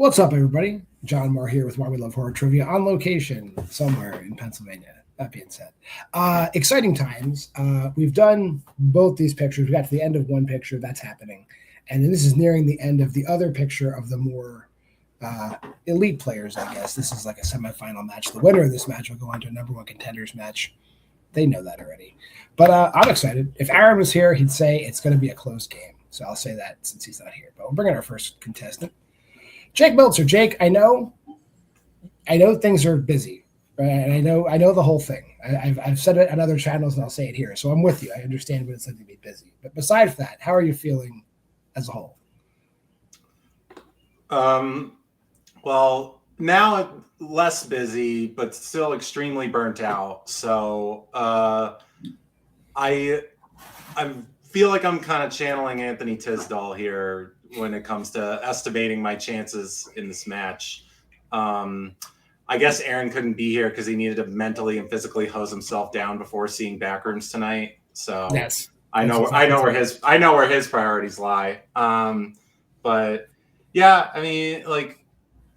What's up, everybody? John Maher here with Why We Love Horror Trivia on location somewhere in Pennsylvania. That being said, exciting times. We've done both these pictures. We got to the end of one picture. That's happening. And then this is nearing the end of the other picture of the more elite players, I guess. This is like a semifinal match. The winner of this match will go on to a number one contenders match. They know that already. But I'm excited. If Aaron was here, he'd say it's going to be a close game. So I'll say that since he's not here. But we'll bring in our first contestant. Jake Meltzer. Jake, I know things are busy, right? And I know the whole thing. I've said it on other channels, and I'll say it here. So I'm with you. I understand what it's like to be busy. But besides that, how are you feeling as a whole? Well, now less busy, but still extremely burnt out. So I feel like I'm kind of channeling Anthony Tisdall here when it comes to estimating my chances in this match. I guess Aaron couldn't be here because he needed to mentally and physically hose himself down before seeing Backrooms tonight. So yes, I know where his priorities lie. But yeah, I mean, like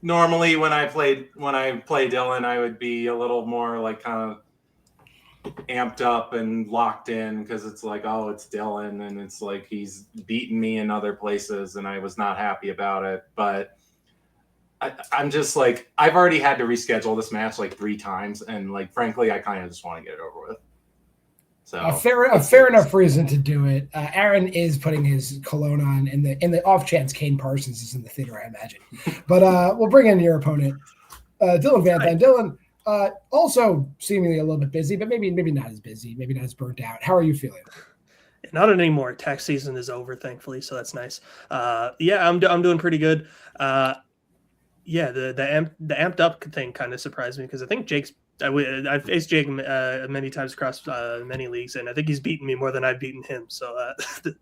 normally when I play Dylan, I would be a little more like kind of amped up and locked in because it's like, oh, it's Dylan, and it's like he's beaten me in other places, and I was not happy about it. But I'm just like, I've already had to reschedule this match like 3 times, and like frankly, I kind of just want to get it over with. So a fair enough reason to do it. Aaron is putting his cologne on in the off chance Kane Parsons is in the theater, I imagine. But we'll bring in your opponent, Dylan Vanthuyne. Dylan, also seemingly a little bit busy, but maybe not as busy, maybe not as burnt out. How are you feeling? Not anymore. Tax season is over, thankfully, so that's nice. Yeah, I'm doing pretty good. Yeah, the amped up thing kind of surprised me because I think I've faced Jake many times across many leagues, and I think he's beaten me more than I've beaten him. So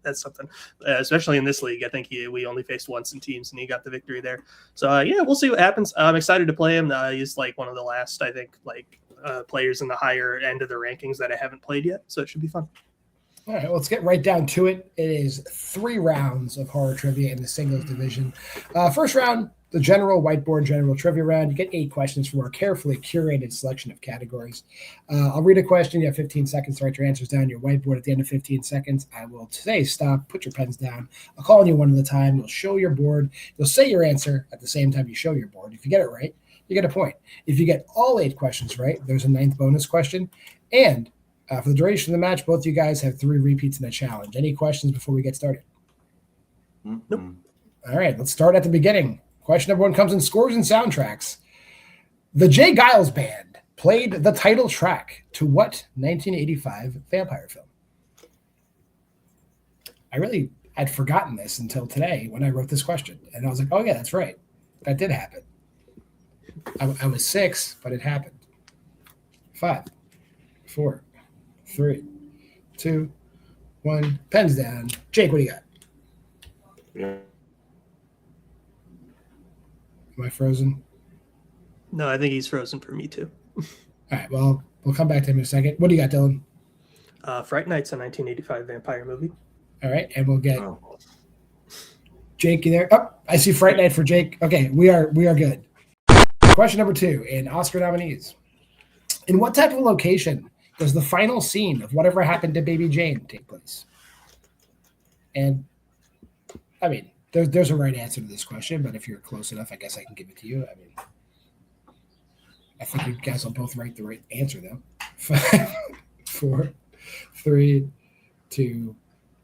that's something, especially in this league. I think we only faced once in teams, and he got the victory there. So yeah, we'll see what happens. I'm excited to play him. He's like one of the last, I think, players in the higher end of the rankings that I haven't played yet. So it should be fun. All right, let's get right down to it. It is 3 rounds of horror trivia in the singles division. First round, the general trivia round. You get 8 questions from our carefully curated selection of categories. I'll read a question. You have 15 seconds to write your answers down your whiteboard. At the end of 15 seconds, I will say stop, put your pens down. I'll call on you one at a time. You'll show your board. You'll say your answer at the same time you show your board. If you get it right, you get a point. If you get all 8 questions right, there's a 9th bonus question. And for the duration of the match, both you guys have 3 repeats in the challenge. Any questions before we get started? Nope. All right, let's start at the beginning. Question number 1 comes in scores and soundtracks. The J. Giles Band played the title track to what 1985 vampire film? I'd forgotten this until today when I wrote this question. And I was like, oh, yeah, that's right. That did happen. I was 6, but it happened. 5, 4, 3, 2, 1. Pens down. Jake, what do you got? Yeah. Am I frozen? No, I think he's frozen for me too. All right, well, we'll come back to him in a second. What do you got, Dylan? Fright Night's a 1985 vampire movie. All right, and we'll get Jake, you there? Oh, I see Fright Night for Jake. Okay, we are good. Question number 2 in Oscar nominees. In what type of location does the final scene of Whatever Happened to Baby Jane take place? And, I mean, there's a right answer to this question, but if you're close enough, I guess I can give it to you. I mean, I think you guys will both write the right answer, though. 5, 4, 3, 2,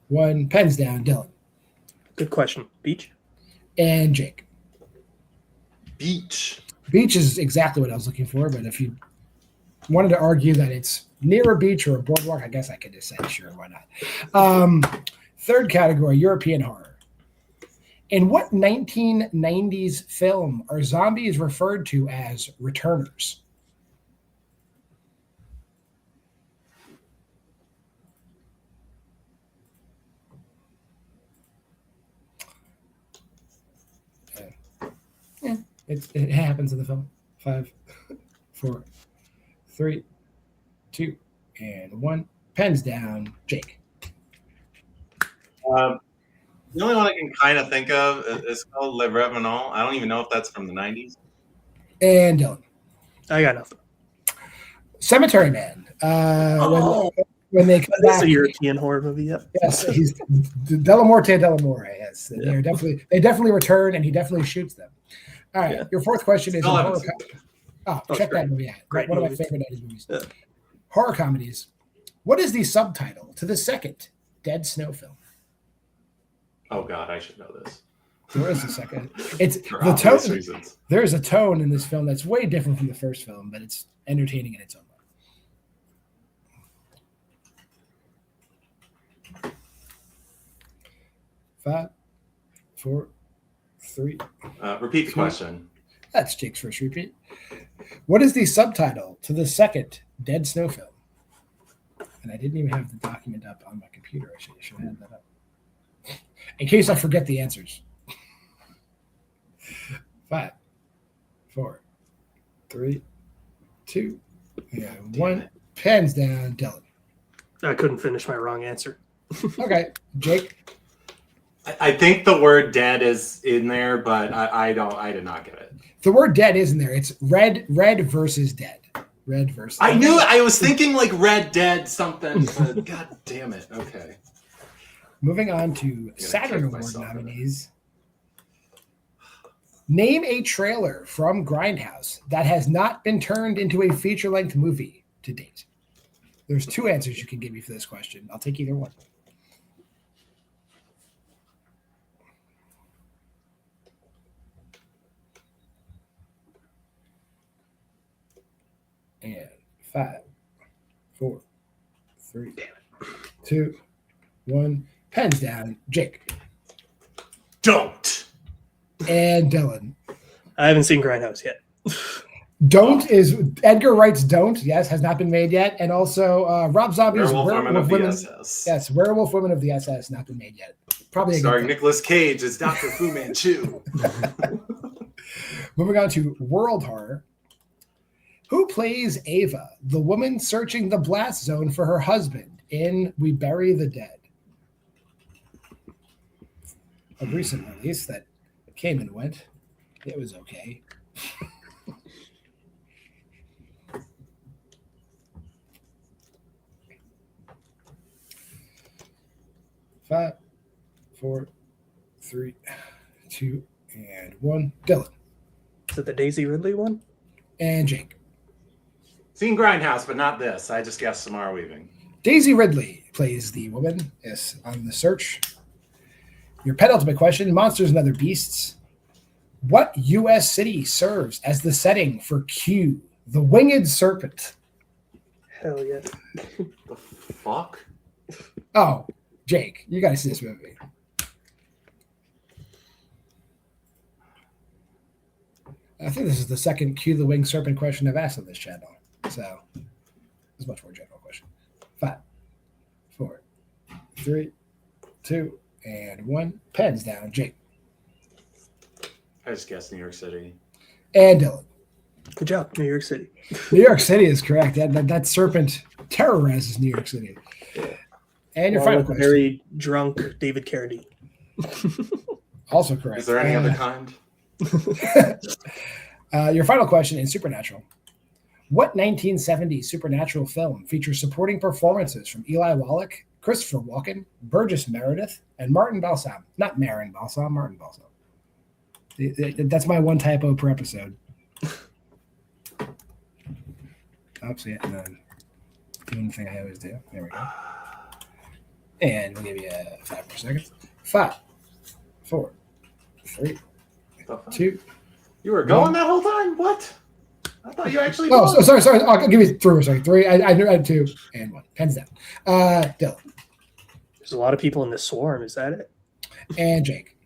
1. Pens down. Dylan. Good question. Beach? And Jake. Beach. Beach is exactly what I was looking for, but if you wanted to argue that it's near a beach or a boardwalk, I guess I could just say, sure, why not? Third category, European horror. In what 1990s film are zombies referred to as returners? Yeah, it happens in the film. 5, 4, 3, 2, and 1. Pens down. Jake. The only one I can kind of think of is called Le Revenant. I don't even know if that's from the 90s. And Dylan. I got nothing. Cemetery Man. When they come That's back, a European horror movie. Yep. yes, he's Delamorte. Yes, they definitely return, and he definitely shoots them. All right, Yeah. Your fourth question is Still in haven't horror. seen Check that movie out. Great One of my movie. favorite 90s movies. Yeah. Horror comedies. What is the subtitle to the second Dead Snow film? Oh God, I should know this. There is a second. It's For the obvious tone. reasons. There's a tone in this film that's way different from the first film, but it's entertaining in its own way. 5, 4, 3. Repeat the question. That's Jake's first repeat. What is the subtitle to the second Dead Snow film? And I didn't even have the document up on my computer. I should have had that up. In case I forget the answers. 5, 4, 3, 2, and 1. Pens down, Dylan. I couldn't finish my wrong answer. Okay, Jake. I think the word "dead" is in there, but I did not get it. The word "dead" isn't there. It's red versus dead. Red versus. I knew. I was thinking like Red Dead something, but God damn it. Okay. Moving on to Saturn kick Award myself in nominees. Name a trailer from Grindhouse that has not been turned into a feature-length movie to date. There's 2 answers you can give me for this question. I'll take either one. And 5, 4, 3, 2, 1. Pens down, Jake. Don't. And Dylan. I haven't seen Grindhouse yet. Don't is Edgar Wright's Don't. Yes, has not been made yet, and also Rob Zombie's Werewolf Women of the Women. SS. Yes, Werewolf Women of the SS, not been made yet. Probably a good Starring thing. Nicolas Cage as Dr. Fu Manchu. Moving on to world horror. Who plays Ava, the woman searching the blast zone for her husband in We Bury the Dead? A recent release that came and went. It was okay. Five, 4, 3, 2, and 1. Dylan. Is it the Daisy Ridley one? And Jake. Seen Grindhouse, but not this. I just guessed Samara Weaving. Daisy Ridley plays the woman. Yes, on The Search. Your penultimate question, Monsters and Other Beasts. What U.S. city serves as the setting for Q, the winged serpent? Hell yeah. The fuck? Oh, Jake, you got to see this movie. I think this is the second Q, the winged serpent question I've asked on this channel. So it's a much more general question. 5, 4, 3, 2, and 1. Pens down, Jake. I just guessed New York City. And Dylan. Good job, New York City. New York City is correct. That serpent terrorizes New York City. And your final question. Very drunk David Carradine. Also correct. Is there any other kind? Your final question in Supernatural. What 1970s Supernatural film features supporting performances from Eli Wallach, Christopher Walken, Burgess Meredith, and Martin Balsam? Not Marin Balsam, Martin Balsam. That's my one typo per episode. Oops, yeah, and then doing the thing I always do. There we go. And we'll give you 5 more seconds. 5, 4, 3, 2. You were going that whole time? What? I thought you actually. Oh, sorry. I'll give you 3 more seconds. 3. I knew I had 2 and 1. Pens down. Dylan. There's a lot of people in this swarm. Is that it? And Jake.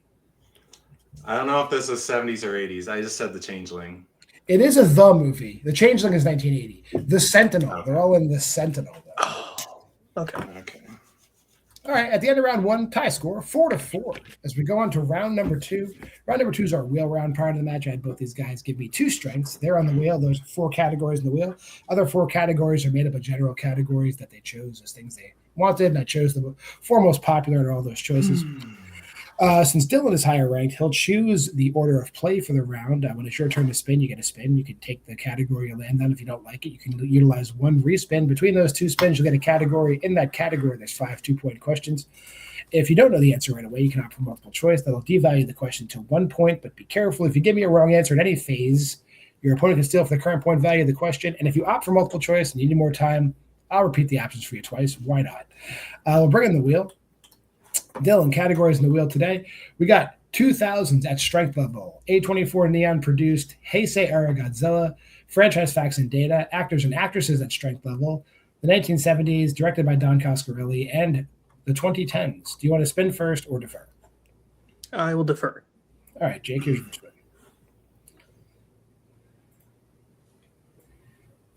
I don't know if this is 70s or 80s. I just said The Changeling. It is a The movie. The Changeling is 1980. The Sentinel. Okay. They're all in The Sentinel. Oh, okay. Okay. All right. At the end of round 1, tie score 4-4. As we go on to round number 2. Round number 2 is our wheel round. Prior to the match, I had both these guys give me 2 strengths. They're on the wheel. There's 4 categories in the wheel. Other 4 categories are made up of general categories that they chose as things they wanted, and I chose the 4 most popular out of all those choices. Since Dylan is higher ranked, he'll choose the order of play for the round. When it's your turn to spin, you get a spin. You can take the category you land on. If you don't like it, you can utilize one respin. Between those two spins, you'll get a category. In that category, there's 5 2-point questions. If you don't know the answer right away, you can opt for multiple choice. That'll devalue the question to 1 point, but be careful. If you give me a wrong answer at any phase, your opponent can steal for the current point value of the question. And if you opt for multiple choice and you need more time, I'll repeat the options for you twice. Why not? We'll bring in the wheel. Dylan, categories in the wheel today. We got 2000s at strength level, A24 Neon produced, Heisei era Godzilla, franchise facts and data, actors and actresses at strength level, the 1970s, directed by Don Coscarelli, and the 2010s. Do you want to spin first or defer? I will defer. All right, Jake, here's your spin.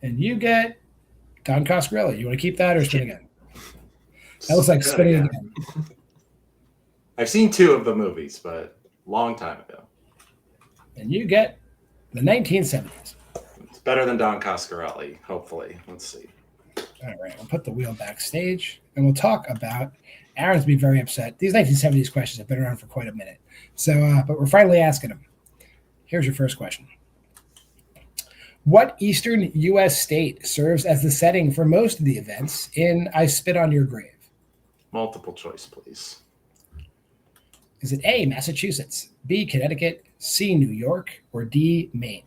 And you get Don Coscarelli. You want to keep that or spin again? That looks like spinning again. I've seen 2 of the movies, but long time ago. And you get the 1970s. It's better than Don Coscarelli, hopefully. Let's see. All right, we'll put the wheel backstage, and we'll talk about. Aaron's be very upset. These 1970s questions have been around for quite a minute. So, but we're finally asking them. Here's your first question. What eastern U.S. state serves as the setting for most of the events in I Spit on Your Grave? Multiple choice, please. Is it A, Massachusetts, B, Connecticut, C, New York, or D, Maine?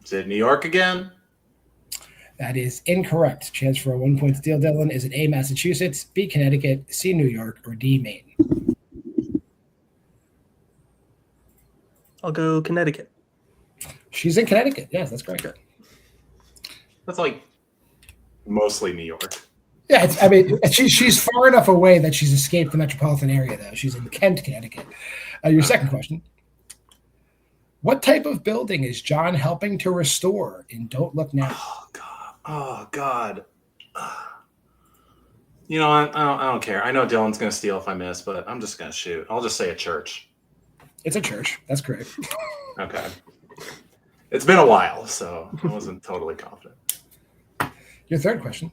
Is it New York again? That is incorrect. Chance for a 1-point steal, Dylan. Is it A, Massachusetts, B, Connecticut, C, New York, or D, Maine? I'll go Connecticut. She's in Connecticut. Yes, that's correct. That's like mostly New York. Yeah, she's far enough away that she's escaped the metropolitan area, though. She's in Kent, Connecticut. Your second question. What type of building is John helping to restore in Don't Look Now? Oh, God. You know, I don't care. I know Dylan's going to steal if I miss, but I'm just going to shoot. I'll just say a church. It's a church. That's correct. Okay. It's been a while, so I wasn't totally confident. Your third question.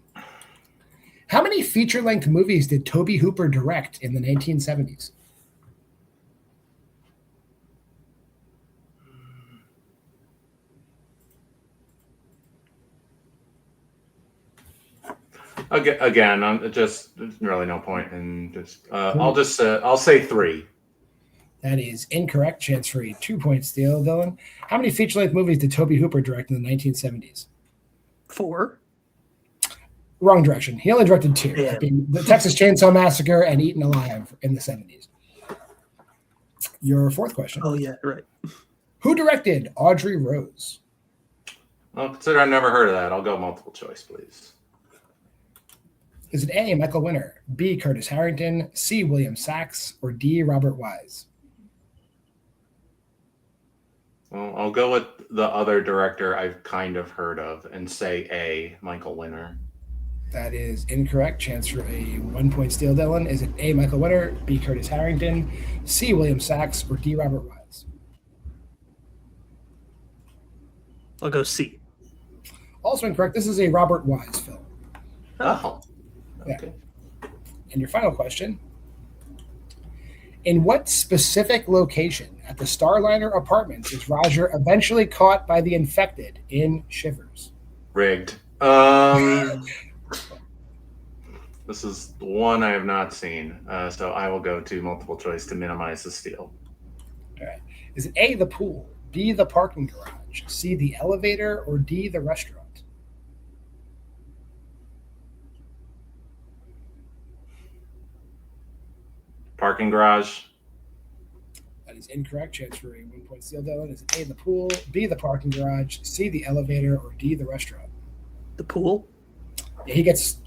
How many feature-length movies did Tobe Hooper direct in the 1970s? Again, there's really no point in just. I'll say 3. That is incorrect. Chance for a 2-point steal, Dylan. How many feature-length movies did Tobe Hooper direct in the 1970s? 4. Wrong direction. He only directed 2. Yeah. The Texas Chainsaw Massacre and Eaten Alive in the 70s. Your fourth question. Oh, yeah, right. Who directed Audrey Rose? Well, consider I've never heard of that. I'll go multiple choice, please. Is it A, Michael Winner, B, Curtis Harrington, C, William Sachs, or D, Robert Wise? Well, I'll go with the other director I've kind of heard of and say A, Michael Winner. That is incorrect. Chance for a 1-point steal, Dylan. Is it A, Michael Winner, B, Curtis Harrington, C, William Sachs, or D, Robert Wise? I'll go C. Also incorrect. This is a Robert Wise film. Oh. Okay. Yeah. And your final question. In what specific location at the Starliner Apartments is Roger eventually caught by the infected in Shivers? Rigged. This is the one I have not seen, so I will go to multiple choice to minimize the steal. All right. Is it A, the pool, B, the parking garage, C, the elevator, or D, the restaurant? Parking garage. That is incorrect. Chance for a 1-point steal, Dylan. Is it A, the pool, B, the parking garage, C, the elevator, or D, the restaurant? The pool? Yeah, he gets.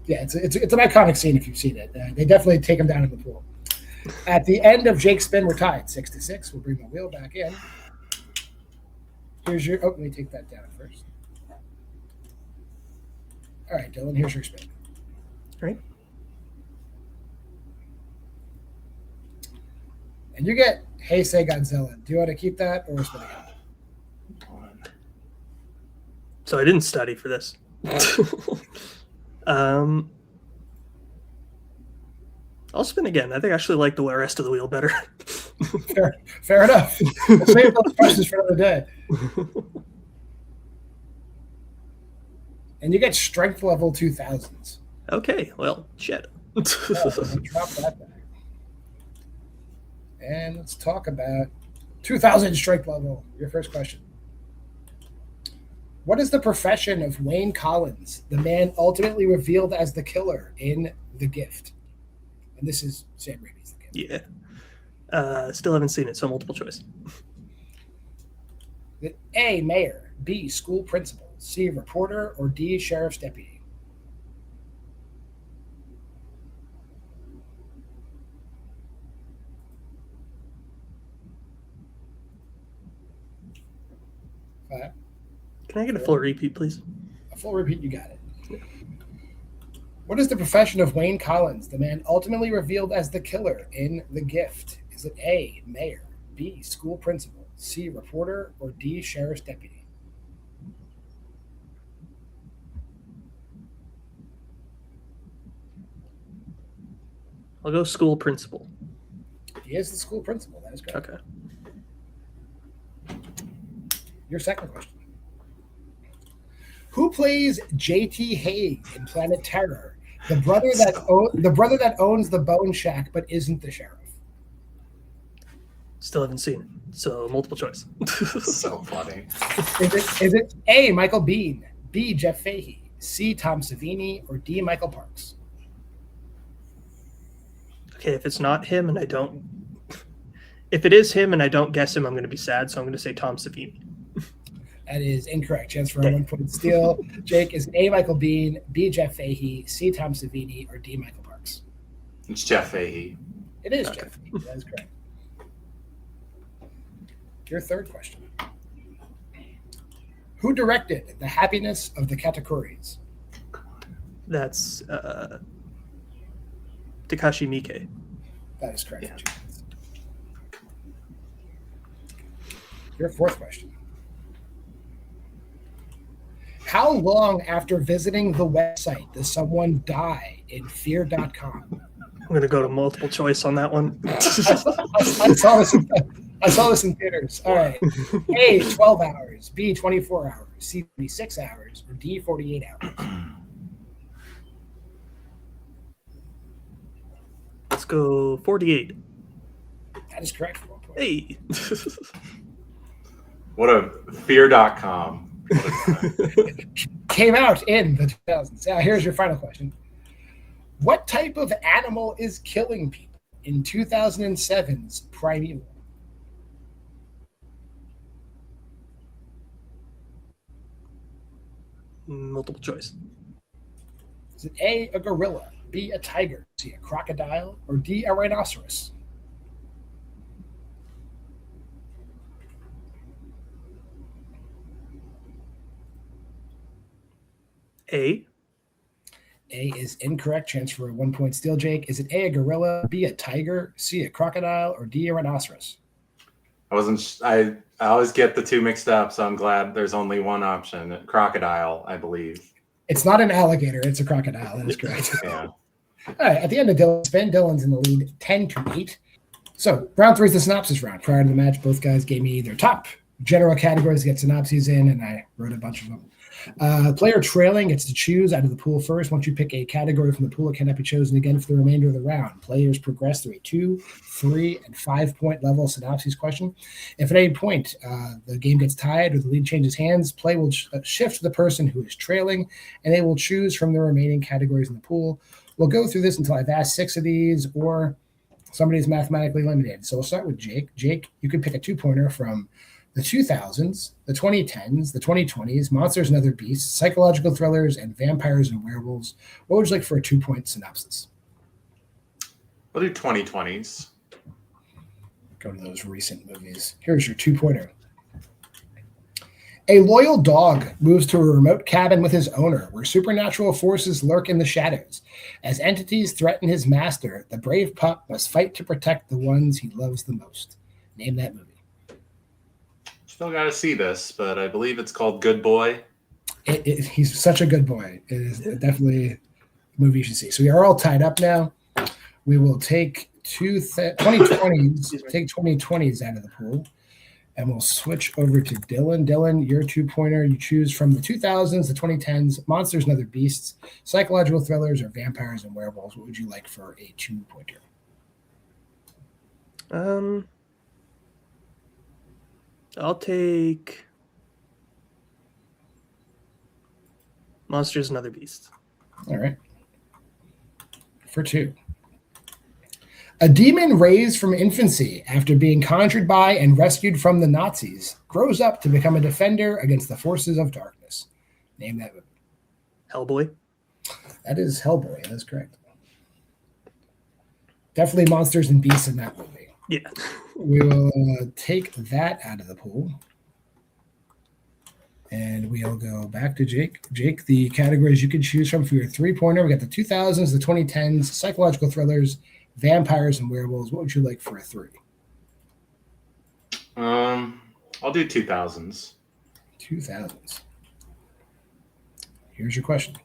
Yeah, it's an iconic scene if you've seen it. They definitely take him down in the pool. At the end of Jake's spin, we're tied 6-6. We'll bring the wheel back in. Here's your. Oh, let me take that down first. All right, Dylan. Here's your spin. All right. And you get Heisei Godzilla. Do you want to keep that or spin again? So I didn't study for this. I'll spin again. I think I actually like the rest of the wheel better. Fair enough. We'll save those questions for another day. And you get strength level 2000s. Okay, well, shit. Drop that back. And let's talk about 2000 strength level. Your first question. What is the profession of Wayne Collins, the man ultimately revealed as the killer in The Gift? And this is Sam Raimi's The Gift. Yeah. Still haven't seen it, so multiple choice. A, mayor. B, school principal. C, reporter. Or D, sheriff's deputy. Five. Can I get a full repeat, please? A full repeat, you got it. Yeah. What is the profession of Wayne Collins, the man ultimately revealed as the killer in The Gift? Is it A, mayor, B, school principal, C, reporter, or D, sheriff's deputy? I'll go school principal. He is the school principal. That is correct. Okay. Your second question. Who plays J.T. Haig in Planet Terror, the brother that owns the Bone Shack but isn't the sheriff? Still haven't seen it, so multiple choice. So funny. Is it A, Michael Biehn, B, Jeff Fahey, C, Tom Savini, or D, Michael Parks? Okay, if it's not him and I don't... If it is him and I don't guess him, I'm going to be sad, so I'm going to say Tom Savini. That is incorrect. Chance for a 1 point steal. Jake, is A, Michael Biehn, B, Jeff Fahey, C, Tom Savini, or D, Michael Parks? It's Jeff Fahey. It is Jeff Fahey. That is correct. Your third question. Who directed The Happiness of the Katakuris? That's Takashi Miike. That is correct. Yeah. Your fourth question. How long after visiting the website does someone die in fear.com? I'm going to go to multiple choice on that one. I saw this in theaters. All right. A, 12 hours. B, 24 hours. C, 36 hours. Or D, 48 hours. Let's go 48. That is correct. For 1 point. Hey. What a fear.com. Came out in the 2000s. Now, here's your final question. What type of animal is killing people in 2007's Primeval? Multiple choice. Is it A, a gorilla, B, a tiger, C, a crocodile, or D, a rhinoceros? A. A is incorrect. Chance for a 1 point steal, Jake. Is it A, a gorilla, B, a tiger, C, a crocodile, or D, a rhinoceros? I always get the two mixed up, so I'm glad there's only one option. Crocodile, I believe. It's not an alligator. It's a crocodile. That is correct. Yeah. All right. At the end of Dylan's spin, Dylan's in the lead 10-8. So round 3 is the synopsis round. Prior to the match, both guys gave me their top general categories to get synopses in, and I wrote a bunch of them. Player trailing gets to choose out of the pool first. Once you pick a category from the pool, it cannot be chosen again for the remainder of the round. Players progress through a 2, 3, and 5 point level synopsis question. If at any point the game gets tied or the lead changes hands, play will shift to the person who is trailing, and they will choose from the remaining categories in the pool. We'll go through this until I've asked 6 of these or somebody's mathematically eliminated. So we'll start with Jake. Jake, you can pick a 2-pointer from the 2000s, the 2010s, the 2020s, Monsters and Other Beasts, psychological thrillers, and vampires and werewolves. What would you like for a 2-point synopsis? We'll do 2020s. Go to those recent movies. Here's your 2-pointer. A loyal dog moves to a remote cabin with his owner where supernatural forces lurk in the shadows. As entities threaten his master, the brave pup must fight to protect the ones he loves the most. Name that movie. Still got to see this, but I believe it's called Good Boy. He's such a good boy. It is definitely movie you should see. So we are all tied up now. We will take 2020s, take 2020s out of the pool, and we'll switch over to Dylan. Dylan, your 2-pointer. You choose from the 2000s, the 2010s, monsters and other beasts, psychological thrillers, or vampires and werewolves. What would you like for a 2-pointer? I'll take monsters and other beasts. All right. For 2. A demon raised from infancy after being conjured by and rescued from the Nazis grows up to become a defender against the forces of darkness. Name that movie. Hellboy. That is Hellboy. That is correct. Definitely monsters and beasts in that movie. Yeah. We will take that out of the pool. And we'll go back to Jake. Jake, the categories you can choose from for your 3-pointer. We got the 2000s, the 2010s, psychological thrillers, vampires and werewolves. What would you like for a 3? I'll do 2000s. 2000s. Here's your question.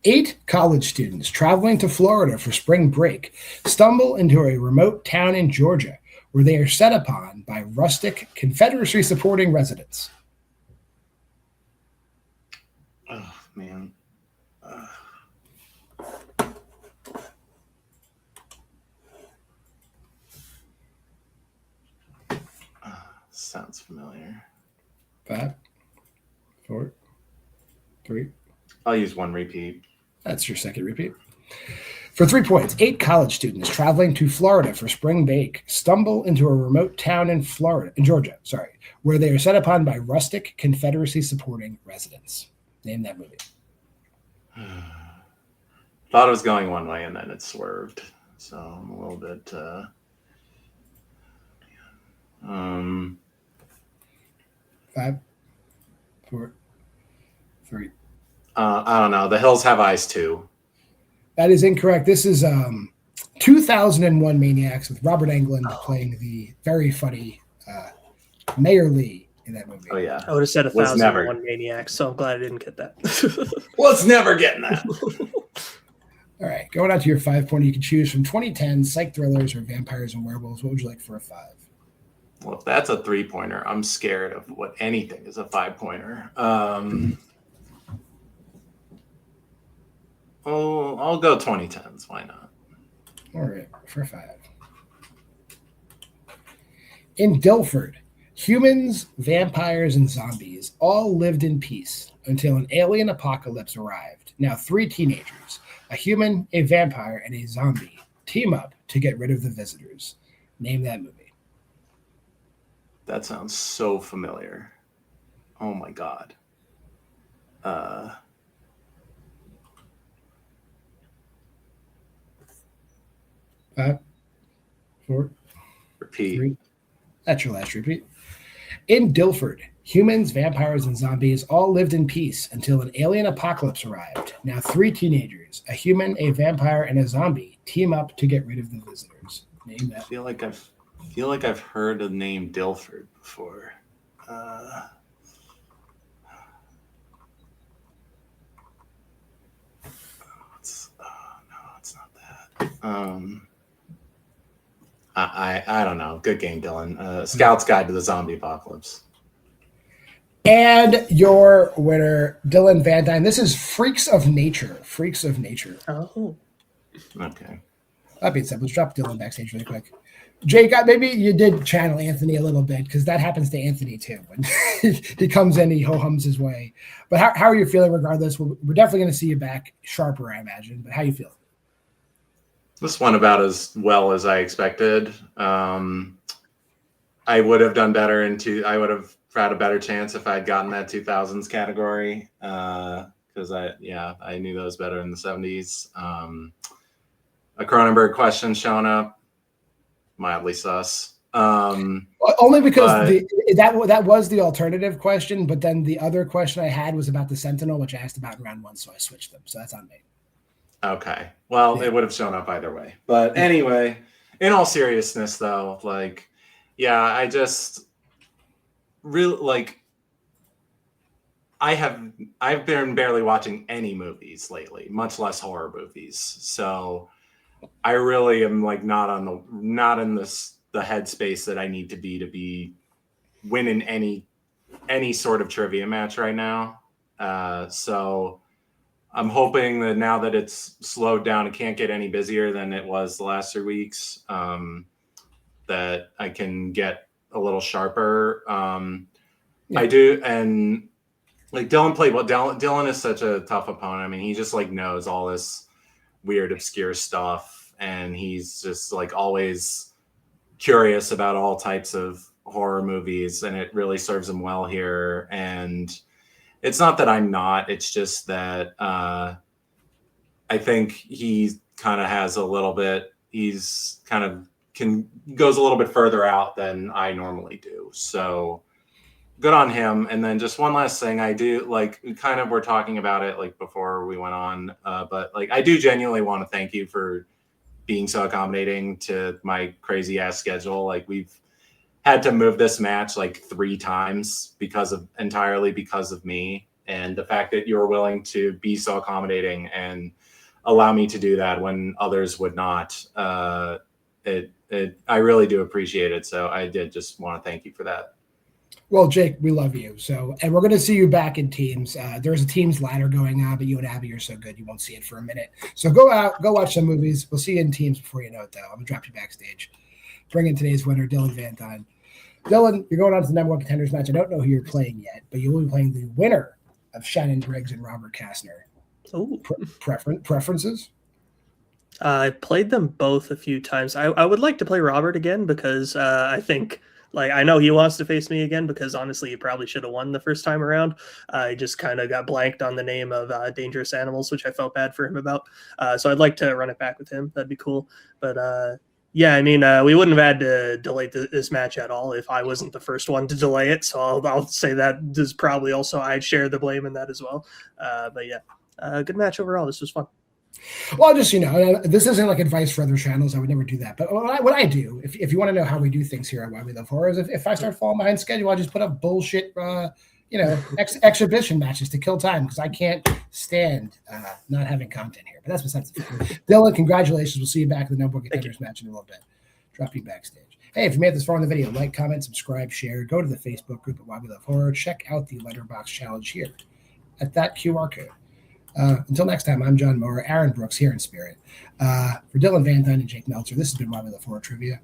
8 college students traveling to Florida for spring break stumble into a remote town in Georgia where they are set upon by rustic Confederacy-supporting residents. Oh, man. Sounds familiar. 5, 4, 3. I'll use 1 repeat. That's your second repeat. For 3 points, 8 college students traveling to Florida for spring break stumble into a remote town in Georgia, where they are set upon by rustic Confederacy-supporting residents. Name that movie. Thought it was going one way and then it swerved. So I'm a little bit 5, 4, 3. I don't know. The Hills Have Eyes too. That is incorrect. This is 2001 Maniacs with Robert Englund playing the very funny Mayor Lee in that movie. Oh yeah. I would have said 1001 Maniacs, so I'm glad I didn't get that. Was never getting that. All right, going on to your 5-pointer. You can choose from 2010 psych thrillers or vampires and werewolves. What would you like for a 5? Well, if that's a 3-pointer, I'm scared of what anything is a 5-pointer. I'll go 2010s. Why not? All right, for 5. In Dilford, humans, vampires, and zombies all lived in peace until an alien apocalypse arrived. Now 3 teenagers, a human, a vampire, and a zombie, team up to get rid of the visitors. Name that movie. That sounds so familiar. Oh my god. 5, 4, repeat. 3. That's your last repeat. In Dilford, humans, vampires, and zombies all lived in peace until an alien apocalypse arrived. Now 3 teenagers, a human, a vampire, and a zombie, team up to get rid of the visitors. Name that. I feel like I've heard the name Dilford before. It's not that. I don't know. Good game, Dylan. Scout's Guide to the Zombie Apocalypse. And your winner, Dylan Vanthuyne. This is Freaks of Nature. Freaks of Nature. Oh. Okay. That being said, let's drop Dylan backstage really quick. Jake, maybe you did channel Anthony a little bit because that happens to Anthony too. When he comes in, he ho-hums his way. But how are you feeling regardless? We're definitely going to see you back sharper, I imagine. But how you feeling? This went about as well as I expected. I would have done better I would have had a better chance if I had gotten that 2000s category because I knew those better in the 70s. A Cronenberg question showing up, mildly sus. Only because that was the alternative question, but then the other question I had was about the Sentinel, which I asked about in round 1, so I switched them. So that's on me. Okay. Well, It would have shown up either way. But anyway, in all seriousness, though, I just really I've been barely watching any movies lately, much less horror movies. So I really am like not in this the headspace that I need to be winning any sort of trivia match right now. So I'm hoping that now that it's slowed down, it can't get any busier than it was the last 3 weeks. That I can get a little sharper. Yeah. I do, and like Dylan played well. Dylan is such a tough opponent. I mean, he just like knows all this weird, obscure stuff, and he's just like always curious about all types of horror movies, and it really serves him well here. And it's not that I'm not, it's just that I think he kind of has a little bit, he's kind of goes a little bit further out than I normally do. So good on him. And then just one last thing, I do like kind of, we're talking about it like before we went on, but like I do genuinely want to thank you for being so accommodating to my crazy ass schedule. Like we've had to move this match like 3 times entirely because of me. And the fact that you were willing to be so accommodating and allow me to do that when others would not, I really do appreciate it. So I did just want to thank you for that. Well, Jake, we love you. So, and we're going to see you back in teams. There's a teams ladder going on, but you and Abby are so good, you won't see it for a minute. So go out, go watch some movies. We'll see you in teams before you know it, though. I'm going to drop you backstage. Bring in today's winner, Dylan Vanthuyne. Dylan, you're going on to the number 1 contenders match. I don't know who you're playing yet, but you will be playing the winner of Shannon Briggs and Robert Kastner. Oh, Preferences? I played them both a few times. I would like to play Robert again because I think, like, I know he wants to face me again because honestly, he probably should have won the first time around. I just kind of got blanked on the name of Dangerous Animals, which I felt bad for him about. So I'd like to run it back with him. That'd be cool. But yeah, I mean, we wouldn't have had to delay this match at all if I wasn't the first one to delay it. So I'll say that is probably also I'd share the blame in that as well. But yeah, good match overall. This was fun. Well, just, this isn't like advice for other channels. I would never do that. But what I do, if you want to know how we do things here at Why We Love Horror, is if I start falling behind schedule, I just put up bullshit, exhibition matches to kill time because I can't stand not having content here. But that's besides the point. Dylan, congratulations. We'll see you back in the number 1 contenders match in a little bit. Drop you backstage. Hey, if you made it this far in the video, like, comment, subscribe, share. Go to the Facebook group at Why We Love Horror. Check out the Letterboxd challenge here at that QR code. Until next time, I'm JWMaher, Aaron Brooks here in spirit. For Dylan Vanthuyne and Jake Meltzer, this has been Why We Love Horror Trivia.